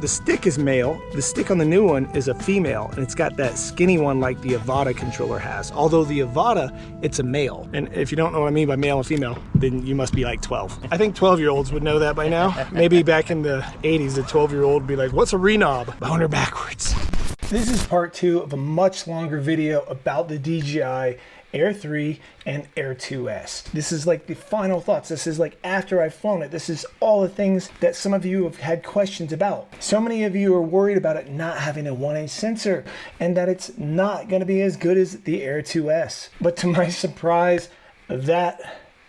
The stick is male. The stick on the new one is a female, and it's got that skinny one like the Avata controller has. Although the Avata, it's a male. And if you don't know what I mean by male and female, then you must be like 12. I think 12-year-olds would know that by now. Maybe back in the 80s, a 12-year-old would be like, what's a renob? Boner backwards. This is part 2 of a much longer video about the DJI Air 3 and Air 2S. This is like the final thoughts. This is like after I've flown it. This is all the things that some of you have had questions about. So many of you are worried about it not having a 1-inch sensor and that it's not going to be as good as the Air 2S. But to my surprise, that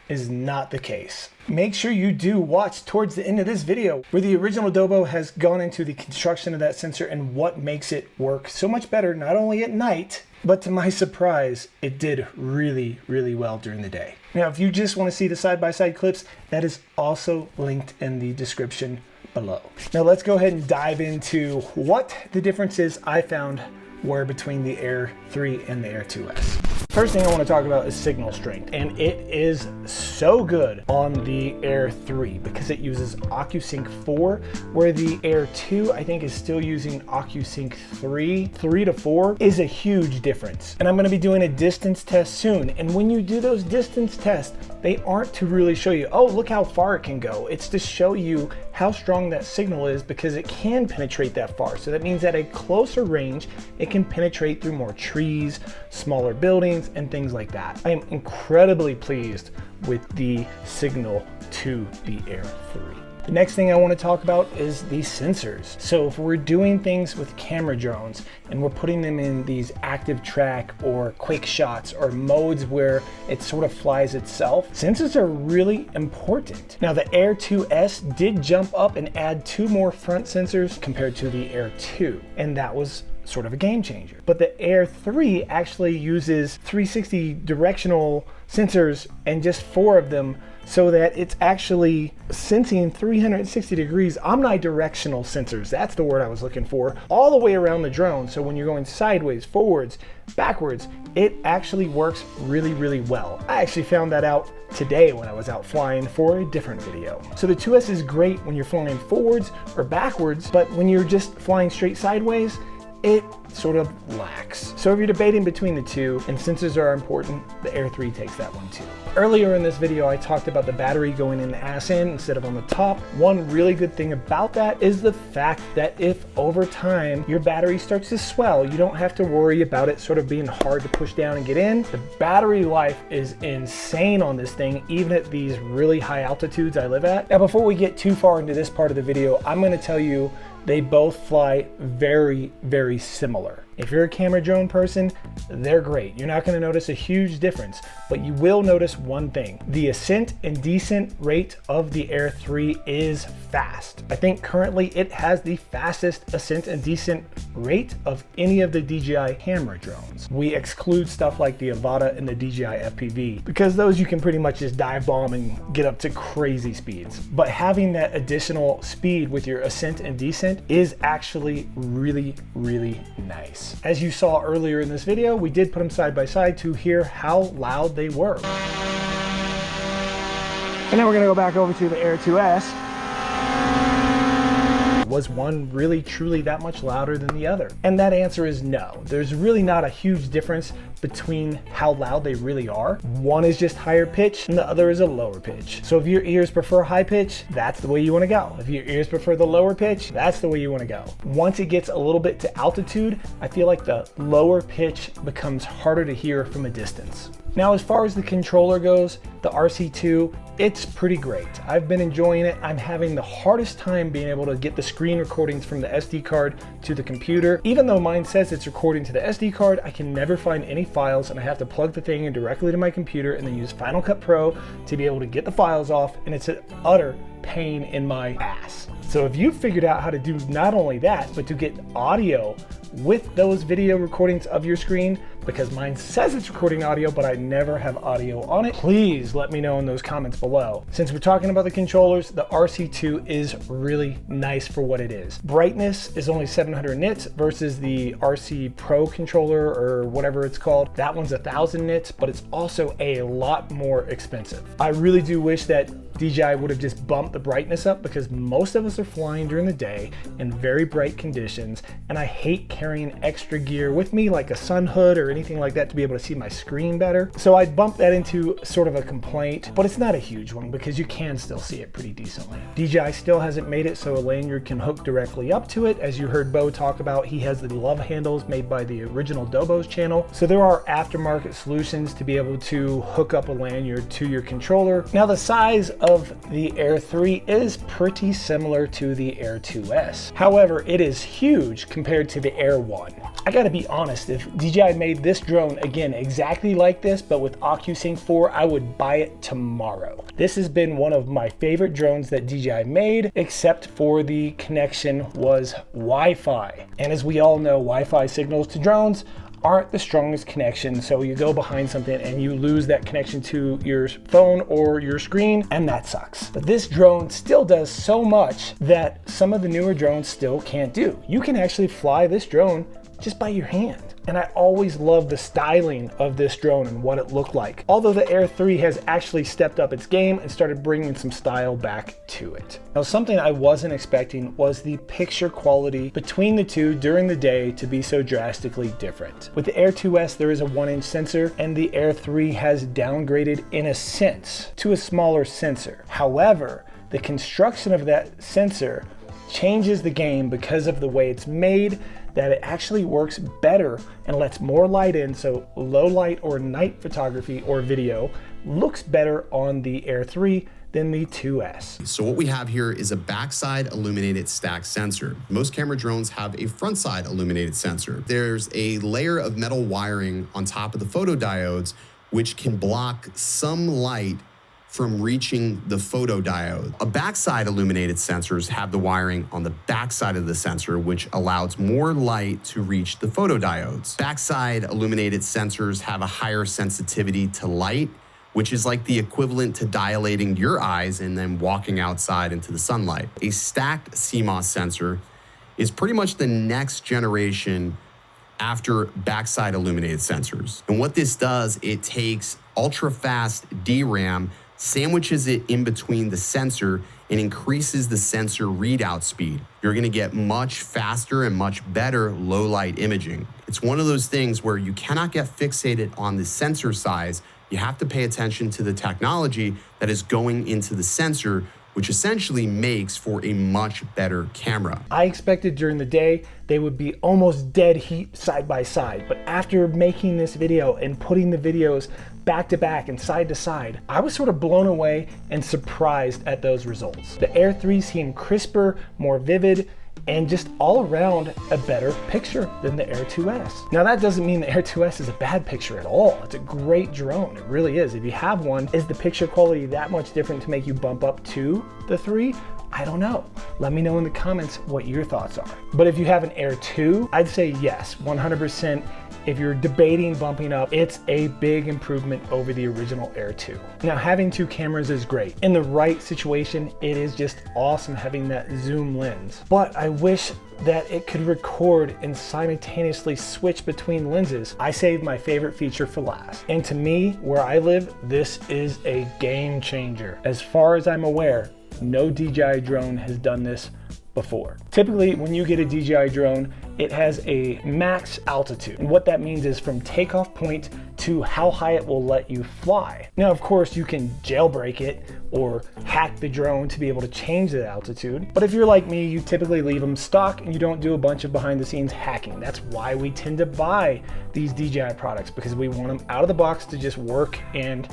is not the case. Make sure you do watch towards the end of this video where the original Dobo has gone into the construction of that sensor and what makes it work so much better, not only at night, but to my surprise, it did really, really well during the day. Now, if you just want to see the side-by-side clips, that is also linked in the description below. Now let's go ahead and dive into what the differences I found were between the Air 3 and the Air 2S. First thing I want to talk about is signal strength, and it is so good on the Air 3 because it uses OcuSync 4, where the Air 2 I think is still using OcuSync 3. 3 to 4 is a huge difference. And I'm going to be doing a distance test soon, and when you do those distance tests, they aren't to really show you, oh, look how far it can go. It's to show you how strong that signal is because it can penetrate that far. So that means at a closer range, it can penetrate through more trees, smaller buildings, and things like that. I am incredibly pleased with the signal to the Air 3. The next thing I want to talk about is the sensors. So if we're doing things with camera drones and we're putting them in these active track or quick shots or modes where it sort of flies itself, sensors are really important. Now the Air 2S did jump up and add 2 more front sensors compared to the Air 2, and that was sort of a game changer. But the Air 3 actually uses 360 directional sensors and just 4 of them, so that it's actually sensing 360 degrees omnidirectional sensors. That's the word I was looking for, all the way around the drone. So when you're going sideways, forwards, backwards, it actually works really, really well. I actually found that out today when I was out flying for a different video. So the 2S is great when you're flying forwards or backwards, but when you're just flying straight sideways, it sort of lacks. So if you're debating between the two and sensors are important, the Air 3 takes that one too. Earlier in this video, I talked about the battery going in the ass end instead of on the top. One really good thing about that is the fact that if over time your battery starts to swell, you don't have to worry about it sort of being hard to push down and get in. The battery life is insane on this thing, even at these really high altitudes I live at. Now, before we get too far into this part of the video, I'm going to tell you they both fly very, very similar. If you're a camera drone person, they're great. You're not going to notice a huge difference, but you will notice one thing. The ascent and descent rate of the Air 3 is fast. I think currently it has the fastest ascent and descent rate of any of the DJI camera drones. We exclude stuff like the Avata and the DJI FPV because those you can pretty much just dive bomb and get up to crazy speeds. But having that additional speed with your ascent and descent is actually really, really nice. As you saw earlier in this video, we did put them side by side to hear how loud they were. And then we're gonna go back over to the Air 2S. Was one really truly that much louder than the other? And that answer is no. There's really not a huge difference between how loud they really are. One is just higher pitch and the other is a lower pitch. So if your ears prefer high pitch, that's the way you want to go. If your ears prefer the lower pitch, that's the way you want to go. Once it gets a little bit to altitude, I feel like the lower pitch becomes harder to hear from a distance. Now, as far as the controller goes, the RC2, it's pretty great. I've been enjoying it. I'm having the hardest time being able to get the screen recordings from the SD card to the computer. Even though mine says it's recording to the SD card, I can never find any files, and I have to plug the thing in directly to my computer and then use Final Cut Pro to be able to get the files off, and it's an utter pain in my ass. So if you figured out how to do not only that, but to get audio with those video recordings of your screen, because mine says it's recording audio, but I never have audio on it, please let me know in those comments below. Since we're talking about the controllers, the RC2 is really nice for what it is. Brightness is only 700 nits versus the RC Pro controller or whatever it's called. That one's 1000 nits, but it's also a lot more expensive. I really do wish that DJI would have just bumped the brightness up, because most of us are flying during the day in very bright conditions, and I hate carrying extra gear with me like a sun hood or anything like that to be able to see my screen better. So I bumped that into sort of a complaint, but it's not a huge one because you can still see it pretty decently. DJI still hasn't made it so a lanyard can hook directly up to it. As you heard Bo talk about, he has the love handles made by the original WorldofOzz channel. So there are aftermarket solutions to be able to hook up a lanyard to your controller. Now the size of the Air 3 is pretty similar to the Air 2S. However, it is huge compared to the Air 1. I gotta be honest, if DJI made this drone again exactly like this but with OcuSync 4, I would buy it tomorrow. This has been one of my favorite drones that DJI made, except for the connection was Wi-Fi. And as we all know, Wi-Fi signals to drones aren't the strongest connection, so you go behind something and you lose that connection to your phone or your screen, and that sucks. But this drone still does so much that some of the newer drones still can't do. You can actually fly this drone just by your hand. And I always love the styling of this drone and what it looked like. Although the Air 3 has actually stepped up its game and started bringing some style back to it. Now, something I wasn't expecting was the picture quality between the two during the day to be so drastically different. With the Air 2S, there is a 1-inch sensor, and the Air 3 has downgraded in a sense to a smaller sensor. However, the construction of that sensor changes the game because of the way it's made, that it actually works better and lets more light in, so low light or night photography or video looks better on the Air 3 than the 2S. So what we have here is a backside illuminated stack sensor. Most camera drones have a front side illuminated sensor. There's a layer of metal wiring on top of the photodiodes, which can block some light from reaching the photodiode. A backside illuminated sensors have the wiring on the backside of the sensor, which allows more light to reach the photodiodes. Backside illuminated sensors have a higher sensitivity to light, which is like the equivalent to dilating your eyes and then walking outside into the sunlight. A stacked CMOS sensor is pretty much the next generation after backside illuminated sensors. And what this does, it takes ultra-fast DRAM, sandwiches it in between the sensor, and increases the sensor readout speed. You're gonna get much faster and much better low light imaging. It's one of those things where you cannot get fixated on the sensor size. You have to pay attention to the technology that is going into the sensor, which essentially makes for a much better camera. I expected during the day they would be almost dead heat side by side, but after making this video and putting the videos back to back and side to side, I was sort of blown away and surprised at those results. The Air 3 seemed crisper, more vivid, and just all around a better picture than the Air 2S. Now that doesn't mean the Air 2S is a bad picture at all. It's a great drone, it really is. If you have one, is the picture quality that much different to make you bump up to the 3? I don't know. Let me know in the comments what your thoughts are. But if you have an Air 2, I'd say yes, 100%. If you're debating bumping up, it's a big improvement over the original Air 2. Now, having two cameras is great. In the right situation, it is just awesome having that zoom lens. But I wish that it could record and simultaneously switch between lenses. I saved my favorite feature for last. And to me, where I live, this is a game changer. As far as I'm aware, no DJI drone has done this before. Typically, when you get a DJI drone, it has a max altitude. And what that means is from takeoff point to how high it will let you fly. Now, of course, you can jailbreak it or hack the drone to be able to change the altitude. But if you're like me, you typically leave them stock and you don't do a bunch of behind the scenes hacking. That's why we tend to buy these DJI products, because we want them out of the box to just work and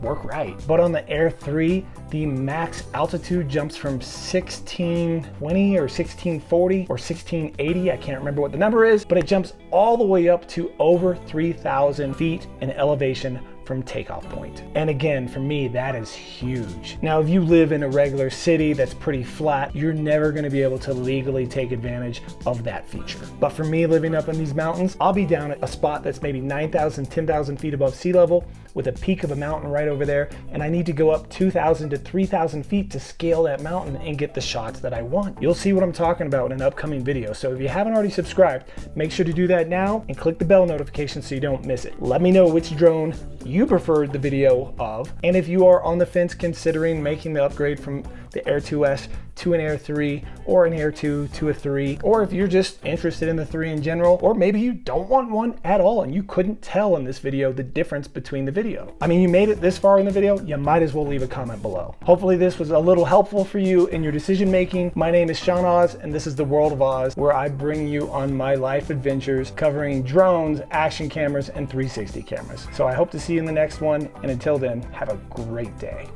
work right. But on the Air 3, the max altitude jumps from 1620 or 1640 or 1680, I can't remember what the number is, but it jumps all the way up to over 3,000 feet in elevation from takeoff point. And again, for me, that is huge. Now, if you live in a regular city that's pretty flat, you're never gonna be able to legally take advantage of that feature. But for me, living up in these mountains, I'll be down at a spot that's maybe 9,000, 10,000 feet above sea level with a peak of a mountain right over there, and I need to go up 2,000 to 3,000 feet to scale that mountain and get the shots that I want. You'll see what I'm talking about in an upcoming video, so if you haven't already subscribed, make sure to do that now and click the bell notification so you don't miss it. Let me know which drone you preferred the video of, and if you are on the fence considering making the upgrade from the Air 2S to an Air 3 or an Air 2 to a 3, or if you're just interested in the 3 in general, or maybe you don't want one at all and you couldn't tell in this video the difference between the video. I mean, you made it this far in the video, you might as well leave a comment below. Hopefully this was a little helpful for you in your decision making. My name is Sean Oz, and this is the World of Oz, where I bring you on my life adventures covering drones, action cameras, and 360 cameras. So I hope to see you in the next one, and until then, have a great day.